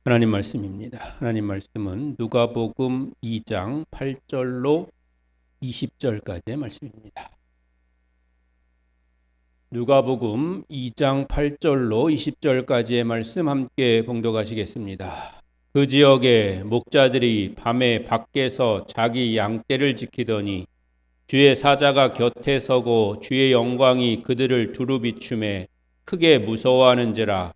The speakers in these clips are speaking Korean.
하나님 말씀입니다. 하나님 말씀은 누가복음 2장 8절로 20절까지의 말씀입니다. 누가복음 2장 8절로 20절까지의 말씀 함께 봉독하시겠습니다. 그 지역에 목자들이 밤에 밖에서 자기 양떼를 지키더니 주의 사자가 곁에 서고 주의 영광이 그들을 두루 비추매 크게 무서워하는지라.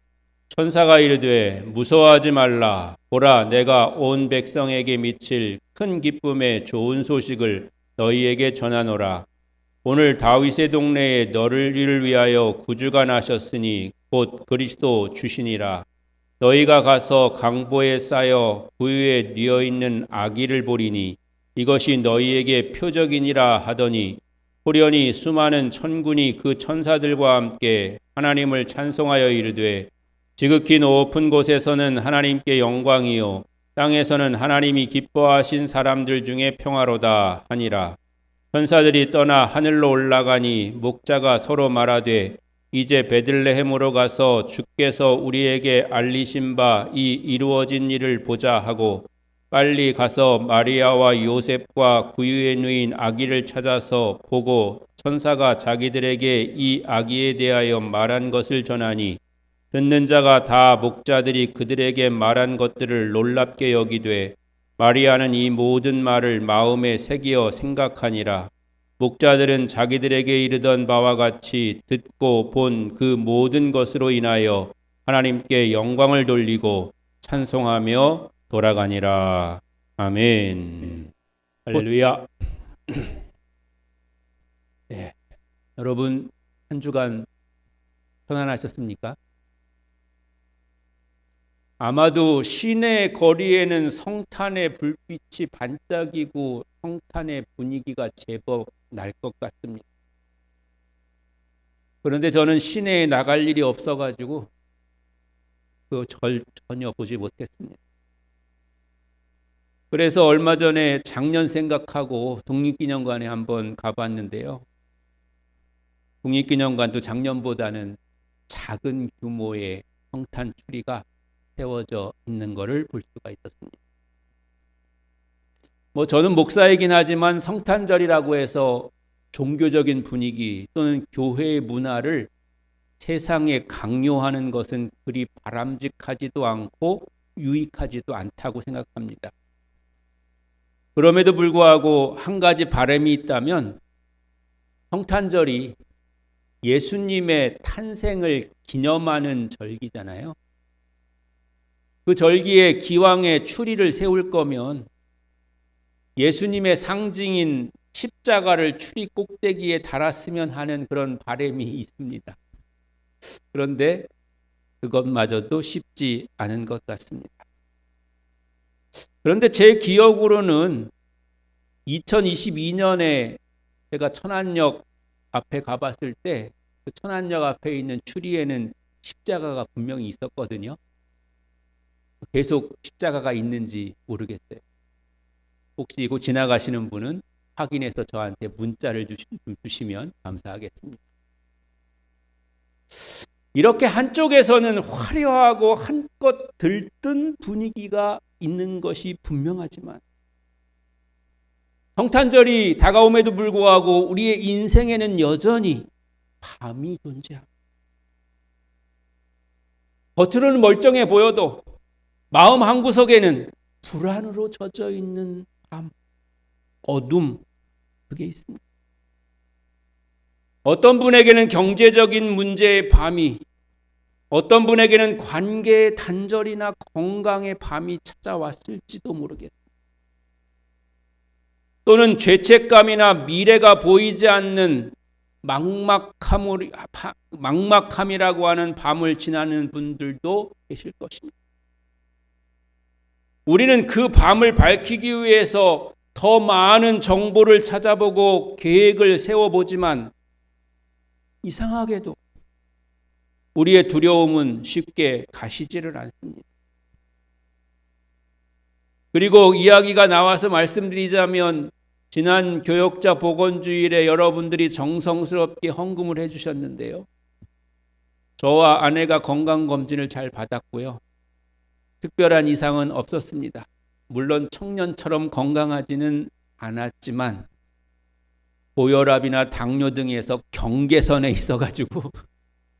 천사가 이르되 무서워하지 말라. 보라, 내가 온 백성에게 미칠 큰 기쁨의 좋은 소식을 너희에게 전하노라. 오늘 다윗의 동네에 너희를 위하여 구주가 나셨으니 곧 그리스도 주시니라. 너희가 가서 강보에 쌓여 구유에 뉘어 있는 아기를 보리니 이것이 너희에게 표적이니라 하더니, 호련히 수많은 천군이 그 천사들과 함께 하나님을 찬송하여 이르되, 지극히 높은 곳에서는 하나님께 영광이요 땅에서는 하나님이 기뻐하신 사람들 중에 평화로다 하니라. 천사들이 떠나 하늘로 올라가니 목자가 서로 말하되, 이제 베들레헴으로 가서 주께서 우리에게 알리신 바 이 이루어진 일을 보자 하고 빨리 가서 마리아와 요셉과 구유에 누인 아기를 찾아서 보고 천사가 자기들에게 이 아기에 대하여 말한 것을 전하니, 듣는 자가 다 목자들이 그들에게 말한 것들을 놀랍게 여기되 마리아는 이 모든 말을 마음에 새기어 생각하니라. 목자들은 자기들에게 이르던 바와 같이 듣고 본 그 모든 것으로 인하여 하나님께 영광을 돌리고 찬송하며 돌아가니라. 아멘. 할렐루야. 네. 여러분 한 주간 편안하셨습니까? 아마도 시내 거리에는 성탄의 불빛이 반짝이고 성탄의 분위기가 제법 날 것 같습니다. 그런데 저는 시내에 나갈 일이 없어가지고 그 절 전혀 보지 못했습니다. 그래서 얼마 전에 작년 생각하고 독립기념관에 한번 가봤는데요. 독립기념관도 작년보다는 작은 규모의 성탄 추리가 세워져 있는 것을 볼 수가 있었습니다. 저는 목사이긴 하지만 성탄절이라고 해서 종교적인 분위기 또는 교회의 문화를 세상에 강요하는 것은 그리 바람직하지도 않고 유익하지도 않다고 생각합니다. 그럼에도 불구하고 한 가지 바람이 있다면, 성탄절이 예수님의 탄생을 기념하는 절기잖아요. 그 절기에 기왕에 추리를 세울 거면 예수님의 상징인 십자가를 추리 꼭대기에 달았으면 하는 그런 바람이 있습니다. 그런데 그것마저도 쉽지 않은 것 같습니다. 그런데 제 기억으로는 2022년에 제가 천안역 앞에 가봤을 때 그 천안역 앞에 있는 추리에는 십자가가 분명히 있었거든요. 계속 십자가가 있는지 모르겠어요. 혹시 이곳 지나가시는 분은 확인해서 저한테 문자를 주시면 감사하겠습니다. 이렇게 한쪽에서는 화려하고 한껏 들뜬 분위기가 있는 것이 분명하지만, 성탄절이 다가옴에도 불구하고 우리의 인생에는 여전히 밤이 존재합니다. 겉으로는 멀쩡해 보여도 마음 한구석에는 불안으로 젖어 있는 밤, 어둠, 그게 있습니다. 어떤 분에게는 경제적인 문제의 밤이, 어떤 분에게는 관계의 단절이나 건강의 밤이 찾아왔을지도 모르겠습니다. 또는 죄책감이나 미래가 보이지 않는 막막함이라고 하는 밤을 지나는 분들도 계실 것입니다. 우리는 그 밤을 밝히기 위해서 더 많은 정보를 찾아보고 계획을 세워보지만, 이상하게도 우리의 두려움은 쉽게 가시지를 않습니다. 그리고 이야기가 나와서 말씀드리자면, 지난 교역자 복원주일에 여러분들이 정성스럽게 헌금을 해주셨는데요. 저와 아내가 건강검진을 잘 받았고요. 특별한 이상은 없었습니다. 물론 청년처럼 건강하지는 않았지만 고혈압이나 당뇨 등에서 경계선에 있어가지고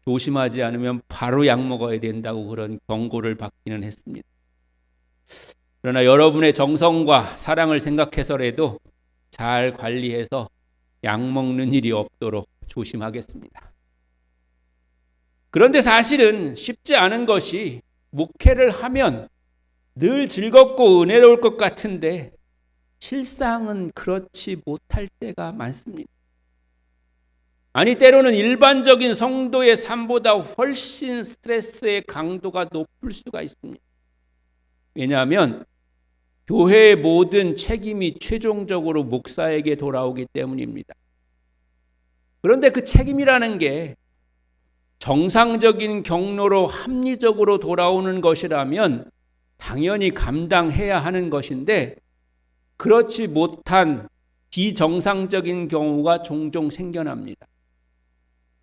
조심하지 않으면 바로 약 먹어야 된다고 그런 경고를 받기는 했습니다. 그러나 여러분의 정성과 사랑을 생각해서라도 잘 관리해서 약 먹는 일이 없도록 조심하겠습니다. 그런데 사실은 쉽지 않은 것이 목회를 하면 늘 즐겁고 은혜로울 것 같은데 실상은 그렇지 못할 때가 많습니다. 아니 때로는 일반적인 성도의 삶보다 훨씬 스트레스의 강도가 높을 수가 있습니다. 왜냐하면 교회의 모든 책임이 최종적으로 목사에게 돌아오기 때문입니다. 그런데 그 책임이라는 게 정상적인 경로로 합리적으로 돌아오는 것이라면 당연히 감당해야 하는 것인데 그렇지 못한 비정상적인 경우가 종종 생겨납니다.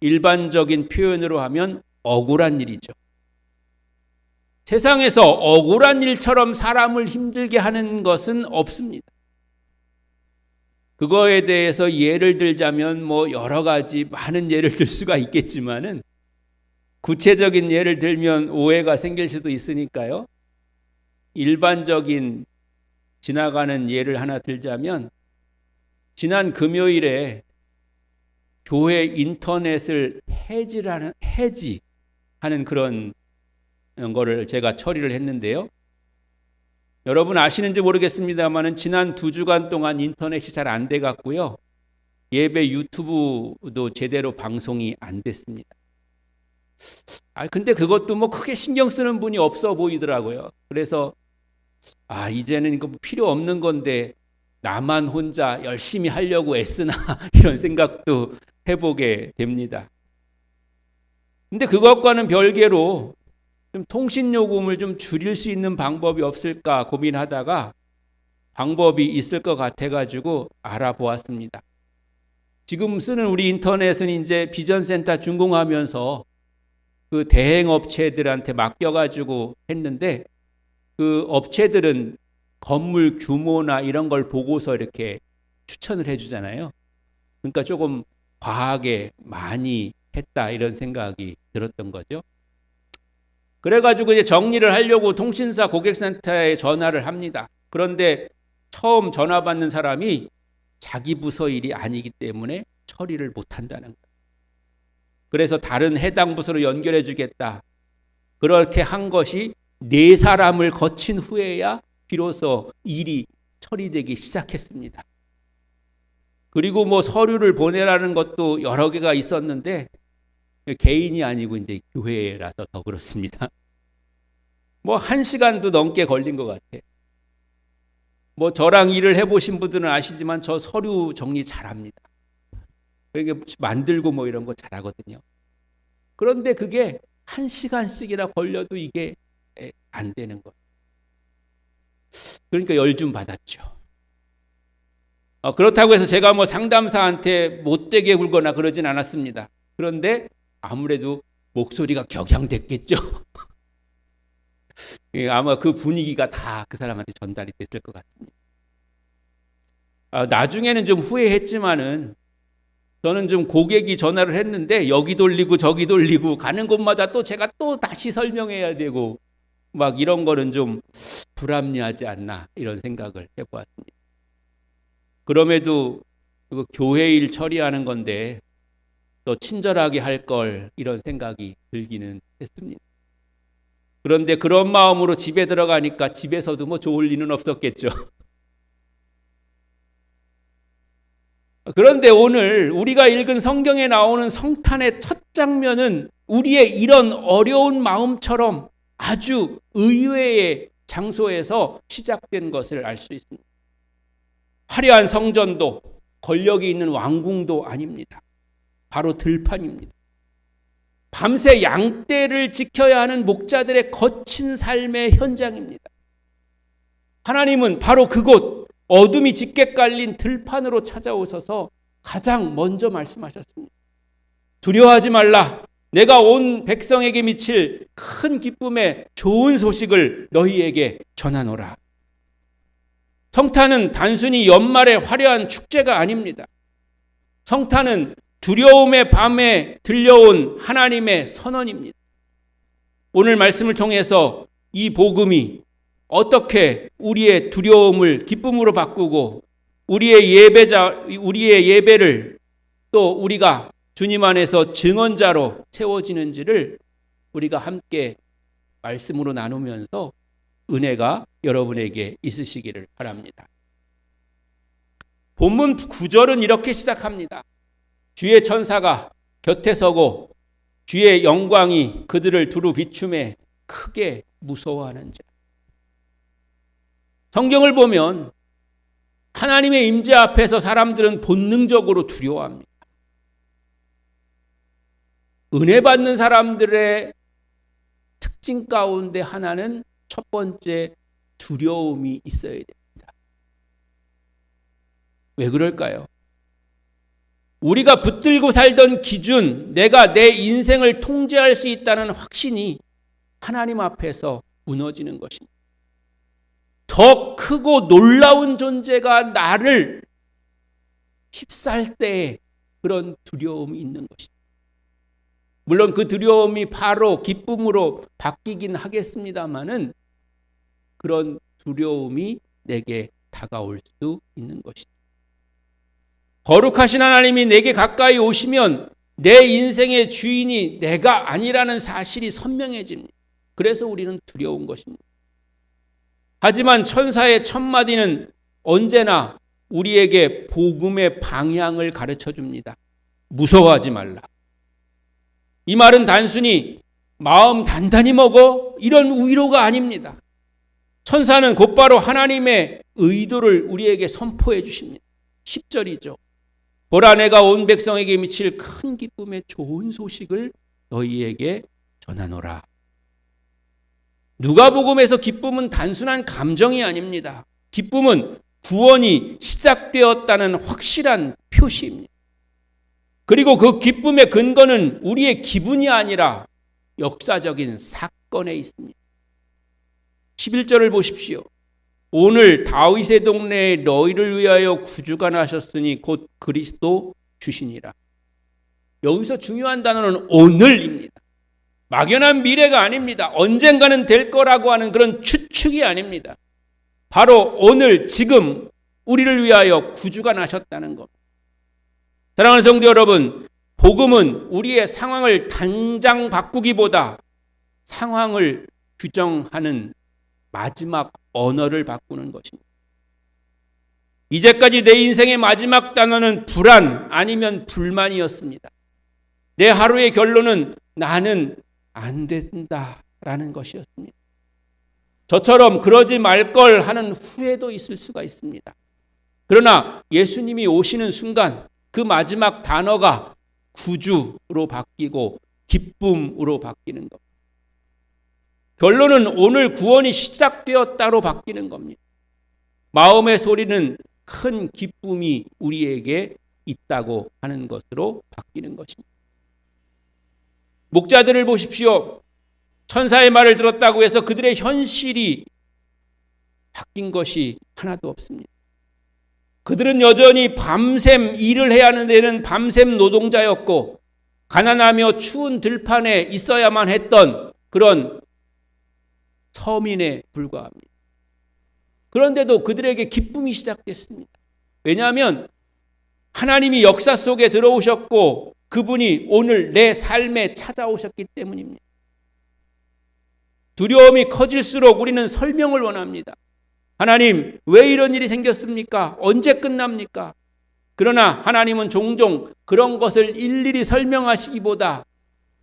일반적인 표현으로 하면 억울한 일이죠. 세상에서 억울한 일처럼 사람을 힘들게 하는 것은 없습니다. 그거에 대해서 예를 들자면 여러 가지 많은 예를 들 수가 있겠지만은 구체적인 예를 들면 오해가 생길 수도 있으니까요. 일반적인 지나가는 예를 하나 들자면 지난 금요일에 교회 인터넷을 해지하는 그런 거를 제가 처리를 했는데요. 여러분 아시는지 모르겠습니다만 지난 2주간 동안 인터넷이 잘 안 돼 갔고요. 예배 유튜브도 제대로 방송이 안 됐습니다. 근데 그것도 크게 신경 쓰는 분이 없어 보이더라고요. 그래서 이제는 이거 필요 없는 건데 나만 혼자 열심히 하려고 애쓰나 이런 생각도 해보게 됩니다. 근데 그것과는 별개로 좀 통신 요금을 좀 줄일 수 있는 방법이 없을까 고민하다가 방법이 있을 것 같아가지고 알아보았습니다. 지금 쓰는 우리 인터넷은 이제 비전센터 준공하면서 그 대행업체들한테 맡겨가지고 했는데 그 업체들은 건물 규모나 이런 걸 보고서 이렇게 추천을 해주잖아요. 그러니까 조금 과하게 많이 했다 이런 생각이 들었던 거죠. 그래가지고 이제 정리를 하려고 통신사 고객센터에 전화를 합니다. 그런데 처음 전화 받는 사람이 자기 부서 일이 아니기 때문에 처리를 못한다는 거예요. 그래서 다른 해당 부서로 연결해 주겠다. 그렇게 한 것이 4사람을 거친 후에야 비로소 일이 처리되기 시작했습니다. 그리고 서류를 보내라는 것도 여러 개가 있었는데 개인이 아니고 이제 교회라서 더 그렇습니다. 1시간도 넘게 걸린 것 같아요. 저랑 일을 해보신 분들은 아시지만 저 서류 정리 잘합니다. 그러니까 만들고 이런 거 잘하거든요. 그런데 그게 1시간씩이나 걸려도 이게 안 되는 거예요. 그러니까 열 좀 받았죠. 그렇다고 해서 제가 상담사한테 못되게 굴거나 그러진 않았습니다. 그런데 아무래도 목소리가 격양됐겠죠. 아마 그 분위기가 다 그 사람한테 전달이 됐을 것 같습니다. 나중에는 좀 후회했지만은 저는 좀 고객이 전화를 했는데 여기 돌리고 저기 돌리고 가는 곳마다 또 제가 또 다시 설명해야 되고 이런 거는 좀 불합리하지 않나 이런 생각을 해보았습니다. 그럼에도 교회 일 처리하는 건데 또 친절하게 할 걸 이런 생각이 들기는 했습니다. 그런데 그런 마음으로 집에 들어가니까 집에서도 좋을 리는 없었겠죠. 그런데 오늘 우리가 읽은 성경에 나오는 성탄의 첫 장면은 우리의 이런 어려운 마음처럼 아주 의외의 장소에서 시작된 것을 알 수 있습니다. 화려한 성전도 권력이 있는 왕궁도 아닙니다. 바로 들판입니다. 밤새 양떼를 지켜야 하는 목자들의 거친 삶의 현장입니다. 하나님은 바로 그곳 어둠이 짙게 깔린 들판으로 찾아오셔서 가장 먼저 말씀하셨습니다. 두려워하지 말라. 내가 온 백성에게 미칠 큰 기쁨의 좋은 소식을 너희에게 전하노라. 성탄은 단순히 연말의 화려한 축제가 아닙니다. 성탄은 두려움의 밤에 들려온 하나님의 선언입니다. 오늘 말씀을 통해서 이 복음이 어떻게 우리의 두려움을 기쁨으로 바꾸고 우리의 예배를 또 우리가 주님 안에서 증언자로 세워지는지를 우리가 함께 말씀으로 나누면서 은혜가 여러분에게 있으시기를 바랍니다. 본문 9절은 이렇게 시작합니다. 주의 천사가 곁에 서고 주의 영광이 그들을 두루 비춤에 크게 무서워하는지. 성경을 보면 하나님의 임재 앞에서 사람들은 본능적으로 두려워합니다. 은혜 받는 사람들의 특징 가운데 하나는 첫 번째 두려움이 있어야 됩니다. 왜 그럴까요? 우리가 붙들고 살던 기준, 내가 내 인생을 통제할 수 있다는 확신이 하나님 앞에서 무너지는 것입니다. 더 크고 놀라운 존재가 나를 휩싸일 때에 그런 두려움이 있는 것이다. 물론 그 두려움이 바로 기쁨으로 바뀌긴 하겠습니다마는 그런 두려움이 내게 다가올 수 있는 것이다. 거룩하신 하나님이 내게 가까이 오시면 내 인생의 주인이 내가 아니라는 사실이 선명해집니다. 그래서 우리는 두려운 것입니다. 하지만 천사의 첫마디는 언제나 우리에게 복음의 방향을 가르쳐 줍니다. 무서워하지 말라. 이 말은 단순히 마음 단단히 먹어 이런 위로가 아닙니다. 천사는 곧바로 하나님의 의도를 우리에게 선포해 주십니다. 10절이죠. 보라, 내가 온 백성에게 미칠 큰 기쁨의 좋은 소식을 너희에게 전하노라. 누가복음에서 기쁨은 단순한 감정이 아닙니다. 기쁨은 구원이 시작되었다는 확실한 표시입니다. 그리고 그 기쁨의 근거는 우리의 기분이 아니라 역사적인 사건에 있습니다. 11절을 보십시오. 오늘 다윗의 동네에 너희를 위하여 구주가 나셨으니 곧 그리스도 주시니라. 여기서 중요한 단어는 오늘입니다. 막연한 미래가 아닙니다. 언젠가는 될 거라고 하는 그런 추측이 아닙니다. 바로 오늘 지금 우리를 위하여 구주가 나셨다는 것. 사랑하는 성도 여러분, 복음은 우리의 상황을 당장 바꾸기보다 상황을 규정하는 마지막 언어를 바꾸는 것입니다. 이제까지 내 인생의 마지막 단어는 불안 아니면 불만이었습니다. 내 하루의 결론은 나는 안 된다라는 것이었습니다. 저처럼 그러지 말 걸 하는 후회도 있을 수가 있습니다. 그러나 예수님이 오시는 순간 그 마지막 단어가 구주로 바뀌고 기쁨으로 바뀌는 겁니다. 결론은 오늘 구원이 시작되었다로 바뀌는 겁니다. 마음의 소리는 큰 기쁨이 우리에게 있다고 하는 것으로 바뀌는 것입니다. 목자들을 보십시오. 천사의 말을 들었다고 해서 그들의 현실이 바뀐 것이 하나도 없습니다. 그들은 여전히 밤샘 일을 해야 하는 데는 밤샘 노동자였고 가난하며 추운 들판에 있어야만 했던 그런 서민에 불과합니다. 그런데도 그들에게 기쁨이 시작됐습니다. 왜냐하면 하나님이 역사 속에 들어오셨고 그분이 오늘 내 삶에 찾아오셨기 때문입니다. 두려움이 커질수록 우리는 설명을 원합니다. 하나님, 왜 이런 일이 생겼습니까? 언제 끝납니까? 그러나 하나님은 종종 그런 것을 일일이 설명하시기보다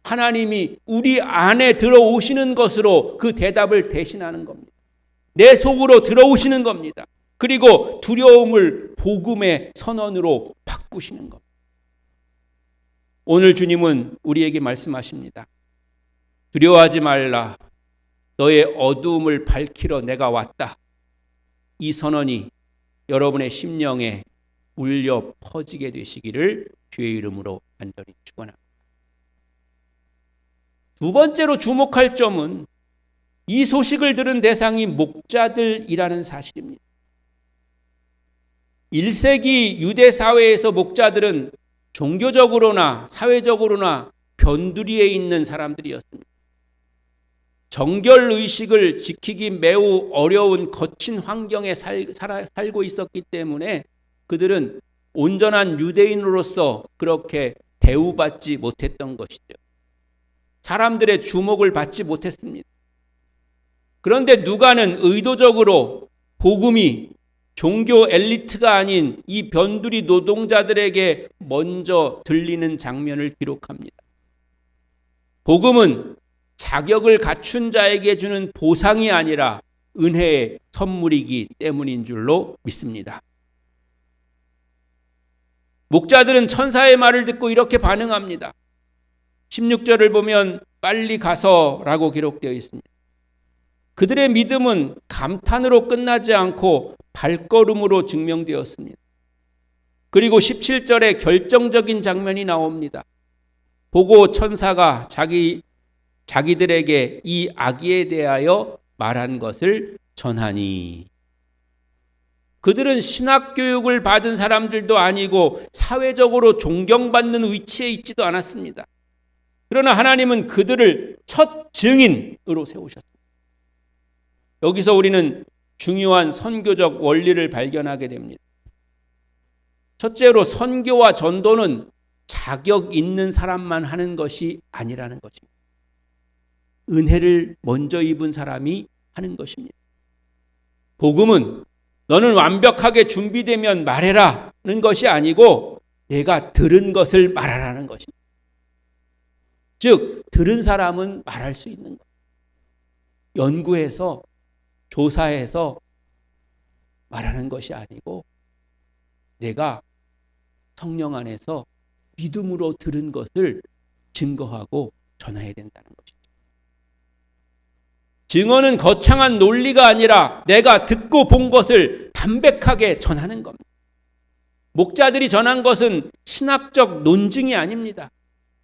하나님이 우리 안에 들어오시는 것으로 그 대답을 대신하는 겁니다. 내 속으로 들어오시는 겁니다. 그리고 두려움을 복음의 선언으로 바꾸시는 겁니다. 오늘 주님은 우리에게 말씀하십니다. 두려워하지 말라. 너의 어두움을 밝히러 내가 왔다. 이 선언이 여러분의 심령에 울려 퍼지게 되시기를 주의 이름으로 간절히 축원합니다. 두 번째로 주목할 점은 이 소식을 들은 대상이 목자들이라는 사실입니다. 1세기 유대 사회에서 목자들은 종교적으로나 사회적으로나 변두리에 있는 사람들이었습니다. 정결의식을 지키기 매우 어려운 거친 환경에 살고 있었기 때문에 그들은 온전한 유대인으로서 그렇게 대우받지 못했던 것이죠. 사람들의 주목을 받지 못했습니다. 그런데 누가는 의도적으로 복음이 종교 엘리트가 아닌 이 변두리 노동자들에게 먼저 들리는 장면을 기록합니다. 복음은 자격을 갖춘 자에게 주는 보상이 아니라 은혜의 선물이기 때문인 줄로 믿습니다. 목자들은 천사의 말을 듣고 이렇게 반응합니다. 16절을 보면 빨리 가서라고 기록되어 있습니다. 그들의 믿음은 감탄으로 끝나지 않고 발걸음으로 증명되었습니다. 그리고 17절에 결정적인 장면이 나옵니다. 보고 천사가 자기들에게 이 아기에 대하여 말한 것을 전하니. 그들은 신학교육을 받은 사람들도 아니고 사회적으로 존경받는 위치에 있지도 않았습니다. 그러나 하나님은 그들을 첫 증인으로 세우셨습니다. 여기서 우리는 중요한 선교적 원리를 발견하게 됩니다. 첫째로 선교와 전도는 자격 있는 사람만 하는 것이 아니라는 것입니다. 은혜를 먼저 입은 사람이 하는 것입니다. 복음은 너는 완벽하게 준비되면 말해라는 것이 아니고 내가 들은 것을 말하라는 것입니다. 즉 들은 사람은 말할 수 있는 것. 연구해서 조사해서 말하는 것이 아니고 내가 성령 안에서 믿음으로 들은 것을 증거하고 전해야 된다는 것이죠. 증언은 거창한 논리가 아니라 내가 듣고 본 것을 담백하게 전하는 겁니다. 목자들이 전한 것은 신학적 논증이 아닙니다.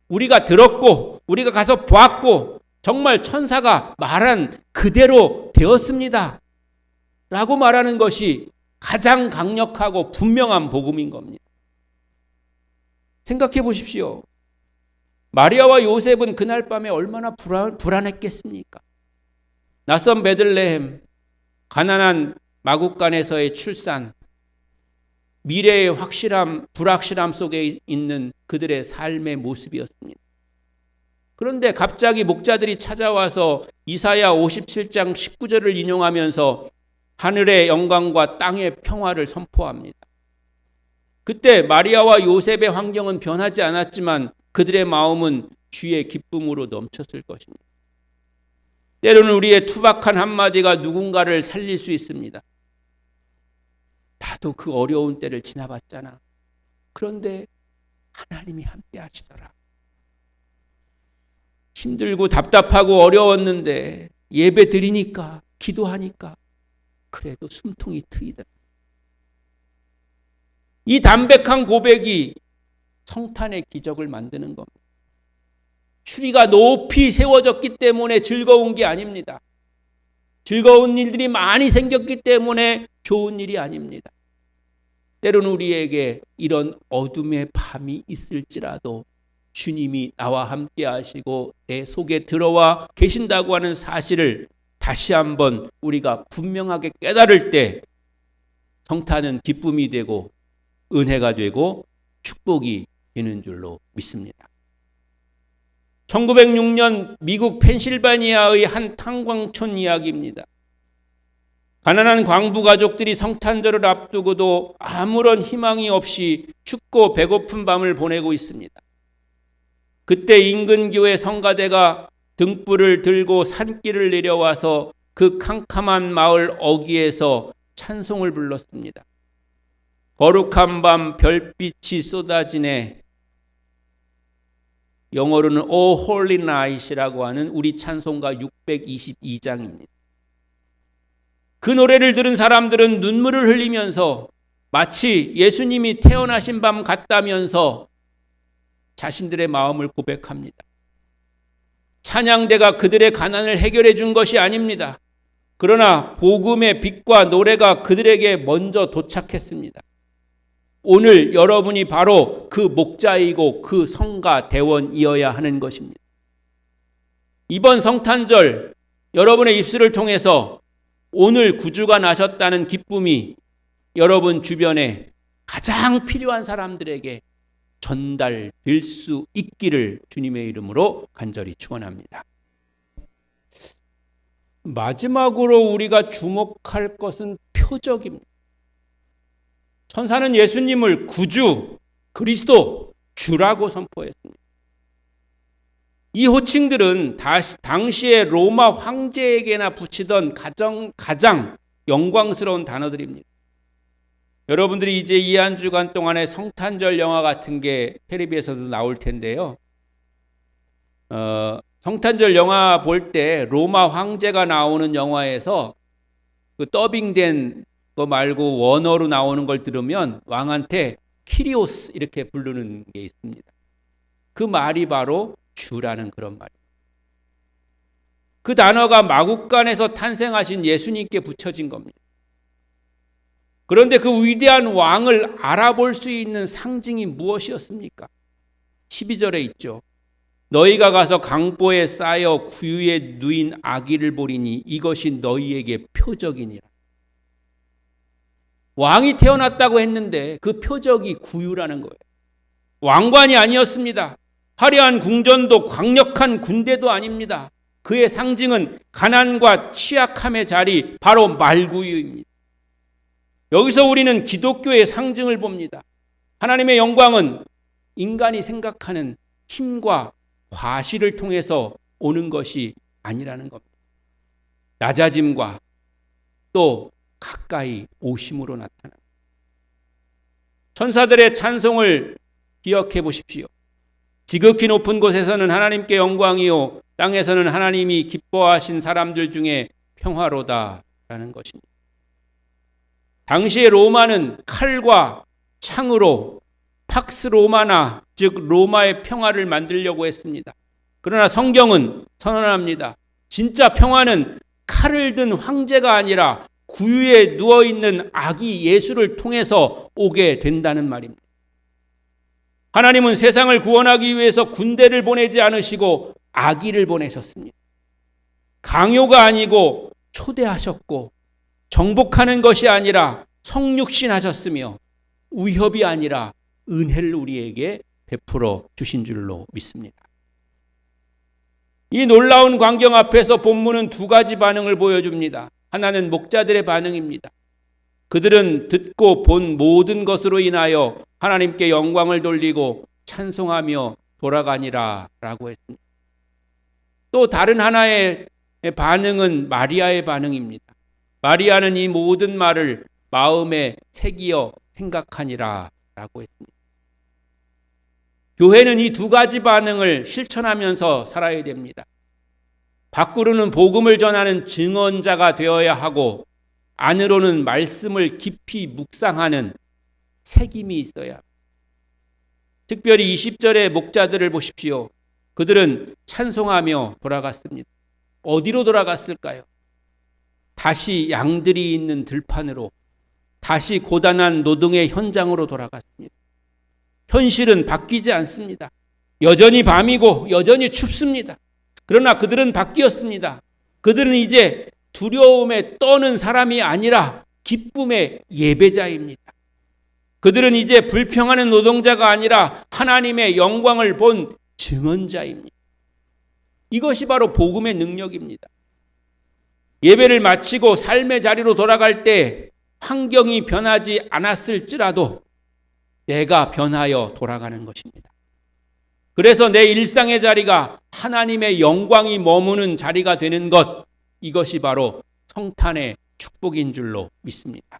우리가 들었고 우리가 가서 보았고 정말 천사가 말한 그대로 되었습니다. 라고 말하는 것이 가장 강력하고 분명한 복음인 겁니다. 생각해 보십시오. 마리아와 요셉은 그날 밤에 얼마나 불안했겠습니까? 낯선 베들레헴, 가난한 마국간에서의 출산, 미래의 불확실함 속에 있는 그들의 삶의 모습이었습니다. 그런데 갑자기 목자들이 찾아와서 이사야 57장 19절을 인용하면서 하늘의 영광과 땅의 평화를 선포합니다. 그때 마리아와 요셉의 환경은 변하지 않았지만 그들의 마음은 주의 기쁨으로 넘쳤을 것입니다. 때로는 우리의 투박한 한마디가 누군가를 살릴 수 있습니다. 나도 그 어려운 때를 지나봤잖아. 그런데 하나님이 함께 하시더라. 힘들고 답답하고 어려웠는데 예배 드리니까 기도하니까 그래도 숨통이 트이더라. 이 담백한 고백이 성탄의 기적을 만드는 겁니다. 추리가 높이 세워졌기 때문에 즐거운 게 아닙니다. 즐거운 일들이 많이 생겼기 때문에 좋은 일이 아닙니다. 때로는 우리에게 이런 어둠의 밤이 있을지라도 주님이 나와 함께 하시고 내 속에 들어와 계신다고 하는 사실을 다시 한번 우리가 분명하게 깨달을 때 성탄은 기쁨이 되고 은혜가 되고 축복이 되는 줄로 믿습니다. 1906년 미국 펜실바니아의 한 탄광촌 이야기입니다. 가난한 광부 가족들이 성탄절을 앞두고도 아무런 희망이 없이 춥고 배고픈 밤을 보내고 있습니다. 그때 인근 교회 성가대가 등불을 들고 산길을 내려와서 그 캄캄한 마을 어귀에서 찬송을 불렀습니다. 거룩한 밤 별빛이 쏟아지네. 영어로는 O Holy Night이라고 하는 우리 찬송가 622장입니다. 그 노래를 들은 사람들은 눈물을 흘리면서 마치 예수님이 태어나신 밤 같다면서 자신들의 마음을 고백합니다. 찬양대가 그들의 가난을 해결해 준 것이 아닙니다. 그러나 복음의 빛과 노래가 그들에게 먼저 도착했습니다. 오늘 여러분이 바로 그 목자이고 그 성가 대원이어야 하는 것입니다. 이번 성탄절 여러분의 입술을 통해서 오늘 구주가 나셨다는 기쁨이 여러분 주변에 가장 필요한 사람들에게 전달될 수 있기를 주님의 이름으로 간절히 축원합니다. 마지막으로 우리가 주목할 것은 표적입니다. 천사는 예수님을 구주, 그리스도, 주라고 선포했습니다. 이 호칭들은 당시의 로마 황제에게나 붙이던 가장 영광스러운 단어들입니다. 여러분들이 이제 이 한 주간 동안에 성탄절 영화 같은 게 텔레비에서도 나올 텐데요. 성탄절 영화 볼 때 로마 황제가 나오는 영화에서 그 더빙된 거 말고 원어로 나오는 걸 들으면 왕한테 키리오스 이렇게 부르는 게 있습니다. 그 말이 바로 주라는 그런 말입니다. 그 단어가 마국간에서 탄생하신 예수님께 붙여진 겁니다. 그런데 그 위대한 왕을 알아볼 수 있는 상징이 무엇이었습니까? 12절에 있죠. 너희가 가서 강보에 쌓여 구유에 누인 아기를 보리니 이것이 너희에게 표적이니라. 왕이 태어났다고 했는데 그 표적이 구유라는 거예요. 왕관이 아니었습니다. 화려한 궁전도 강력한 군대도 아닙니다. 그의 상징은 가난과 취약함의 자리, 바로 말구유입니다. 여기서 우리는 기독교의 상징을 봅니다. 하나님의 영광은 인간이 생각하는 힘과 과실을 통해서 오는 것이 아니라는 겁니다. 낮아짐과 또 가까이 오심으로 나타납니다. 천사들의 찬송을 기억해 보십시오. 지극히 높은 곳에서는 하나님께 영광이요 땅에서는 하나님이 기뻐하신 사람들 중에 평화로다라는 것입니다. 당시의 로마는 칼과 창으로 팍스 로마나 즉 로마의 평화를 만들려고 했습니다. 그러나 성경은 선언합니다. 진짜 평화는 칼을 든 황제가 아니라 구유에 누워있는 아기 예수를 통해서 오게 된다는 말입니다. 하나님은 세상을 구원하기 위해서 군대를 보내지 않으시고 아기를 보내셨습니다. 강요가 아니고 초대하셨고 정복하는 것이 아니라 성육신하셨으며 위협이 아니라 은혜를 우리에게 베풀어 주신 줄로 믿습니다. 이 놀라운 광경 앞에서 본문은 두 가지 반응을 보여줍니다. 하나는 목자들의 반응입니다. 그들은 듣고 본 모든 것으로 인하여 하나님께 영광을 돌리고 찬송하며 돌아가니라 라고 했습니다. 또 다른 하나의 반응은 마리아의 반응입니다. 마리아는 이 모든 말을 마음에 새기어 생각하니라 라고 했습니다. 교회는 이 두 가지 반응을 실천하면서 살아야 됩니다. 밖으로는 복음을 전하는 증언자가 되어야 하고 안으로는 말씀을 깊이 묵상하는 새김이 있어야 합니다. 특별히 20절의 목자들을 보십시오. 그들은 찬송하며 돌아갔습니다. 어디로 돌아갔을까요? 다시 양들이 있는 들판으로, 다시 고단한 노동의 현장으로 돌아갔습니다. 현실은 바뀌지 않습니다. 여전히 밤이고 여전히 춥습니다. 그러나 그들은 바뀌었습니다. 그들은 이제 두려움에 떠는 사람이 아니라 기쁨의 예배자입니다. 그들은 이제 불평하는 노동자가 아니라 하나님의 영광을 본 증언자입니다. 이것이 바로 복음의 능력입니다. 예배를 마치고 삶의 자리로 돌아갈 때 환경이 변하지 않았을지라도 내가 변하여 돌아가는 것입니다. 그래서 내 일상의 자리가 하나님의 영광이 머무는 자리가 되는 것, 이것이 바로 성탄의 축복인 줄로 믿습니다.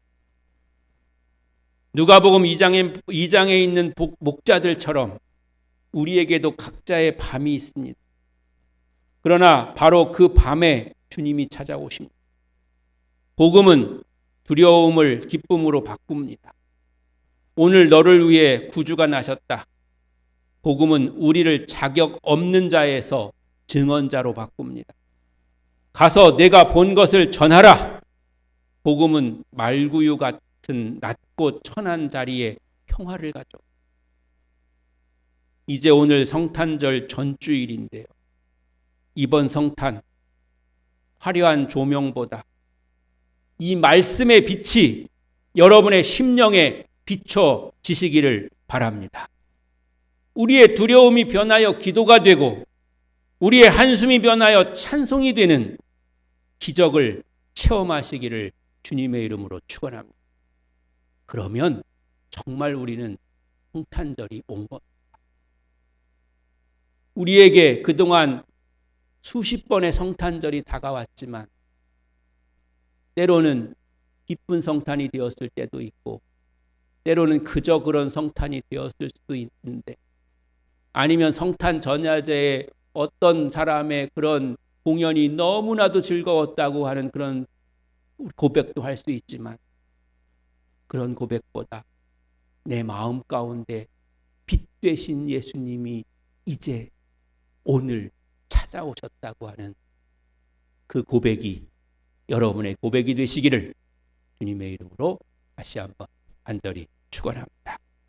누가복음 2장에 있는 목자들처럼 우리에게도 각자의 밤이 있습니다. 그러나 바로 그 밤에 주님이 찾아오십니다. 복음은 두려움을 기쁨으로 바꿉니다. 오늘 너를 위해 구주가 나셨다. 복음은 우리를 자격 없는 자에서 증언자로 바꿉니다. 가서 내가 본 것을 전하라. 복음은 말구유 같은 낮고 천한 자리에 평화를 가져. 이제 오늘 성탄절 전주일인데요. 이번 성탄 화려한 조명보다 이 말씀의 빛이 여러분의 심령에 비춰지시기를 바랍니다. 우리의 두려움이 변하여 기도가 되고 우리의 한숨이 변하여 찬송이 되는 기적을 체험하시기를 주님의 이름으로 축원합니다. 그러면 정말 우리는 성탄절이 온 것. 우리에게 그동안 수십 번의 성탄절이 다가왔지만 때로는 기쁜 성탄이 되었을 때도 있고 때로는 그저 그런 성탄이 되었을 수도 있는데 아니면 성탄 전야제에 어떤 사람의 그런 공연이 너무나도 즐거웠다고 하는 그런 고백도 할 수 있지만 그런 고백보다 내 마음 가운데 빛 되신 예수님이 이제 오늘 찾아오셨다고 하는 그 고백이 여러분의 고백이 되시기를 주님의 이름으로 다시 한번 간절히 축원합니다.